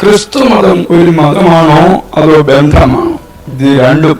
ക്രിസ്തു മതം ഒരു മതമാണോ അതോ ബന്ധമാണോ? ഇത് രണ്ടും.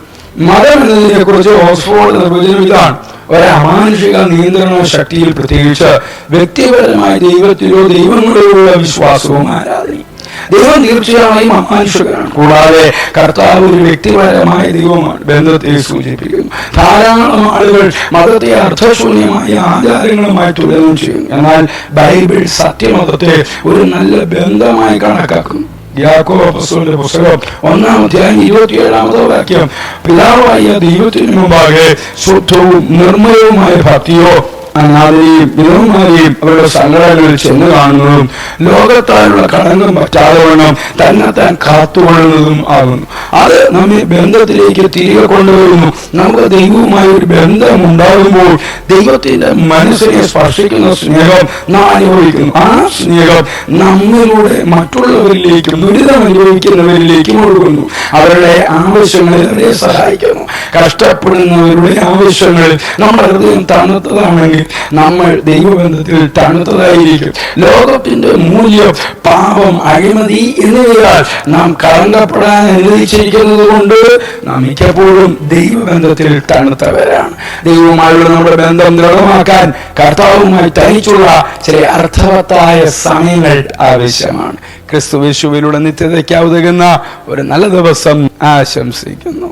മതം എന്നതിനെ കുറിച്ച് ഓക്സ്ഫോർഡ് നിർവചനം ഇതാണ്: ഒരമാനുഷിക നിയന്ത്രണ ശക്തിയിൽ, പ്രത്യേകിച്ച് വ്യക്തിപരമായ ദൈവത്തിലോ ദൈവങ്ങളിലുള്ള വിശ്വാസവും ആരാധനയും. ദൈവം തീർച്ചയായും അമാനുഷികനാണ്. കൂടാതെ കർത്താവ് ഒരു വ്യക്തിപരമായ ദൈവമാണ്. ബന്ധത്തെ സൂചിപ്പിക്കുന്നു. ധാരാളം ആളുകൾ മതത്തെ അർത്ഥശൂന്യമായ ആചാരങ്ങളുമായി തുലനം ചെയ്യുന്നു. എന്നാൽ ബൈബിൾ സത്യമതത്തെ ഒരു നല്ല ബന്ധമായി കണക്കാക്കുന്നു. യാക്കോബ് അപ്പോസ്തലന്റെ പുസ്തകം 1-ാം അധ്യായം 27-ാമത്തെ വാക്യം: പിതാവായ ദൈവത്തിന് മുമ്പാകെ ശുദ്ധവും നിർമ്മലവുമായ ഭക്തിയോ അനാഥരെയും വിധവമാരെയും അവരുടെ സങ്കടങ്ങളിൽ ചെന്ന് കാണുന്നതും ലോകത്താലുള്ള കളങ്കം പറ്റാതെ വണ്ണം തന്നെത്താൻ കാത്തുകൊള്ളുന്നതും ആകുന്നു. അത് നമ്മെ ബന്ധത്തിലേക്ക് തിരികെ കൊണ്ടുവരുന്നു. നമുക്ക് ദൈവവുമായി ഒരു ബന്ധം ഉണ്ടാകുമ്പോൾ ദൈവത്തിന്റെ മനസ്സിനെ സ്പർശിക്കുന്ന സ്നേഹം നാം അനുഭവിക്കുന്നു. ആ സ്നേഹം നമ്മിലൂടെ മറ്റുള്ളവരിലേക്കും ദുരിതം അനുഭവിക്കുന്നവരിലേക്കും ഒഴുകുന്നു. അവരുടെ ആവശ്യങ്ങളിൽ അവരെ സഹായിക്കുന്നു. കഷ്ടപ്പെടുന്നവരുടെ ആവശ്യങ്ങളിൽ നമ്മുടെ ഹൃദയം തണുത്തതാണെങ്കിൽ നമ്മൾ ദൈവബന്ധത്തിൽ തണുത്തതായിരിക്കും. ലോകത്തിന്റെ മൂല്യം, പാപം, അഴിമതി എന്നിവയാൽ നാം കളങ്കപ്പെടാൻ അനുവദിച്ചിരിക്കുന്നത് കൊണ്ട് നാം മിക്കപ്പോഴും ദൈവബന്ധത്തിൽ തണുത്തവരാണ്. ദൈവവുമായുള്ള നമ്മുടെ ബന്ധം ദൃഢമാക്കാൻ കർത്താവുമായി തനിച്ചുള്ള ചില അർത്ഥവത്തായ സമയങ്ങൾ ആവശ്യമാണ്. ക്രിസ്തുയേശുവിലൂടെ നിത്യതയ്ക്ക് ഉതകുന്ന ഒരു നല്ല ദിവസം ആശംസിക്കുന്നു.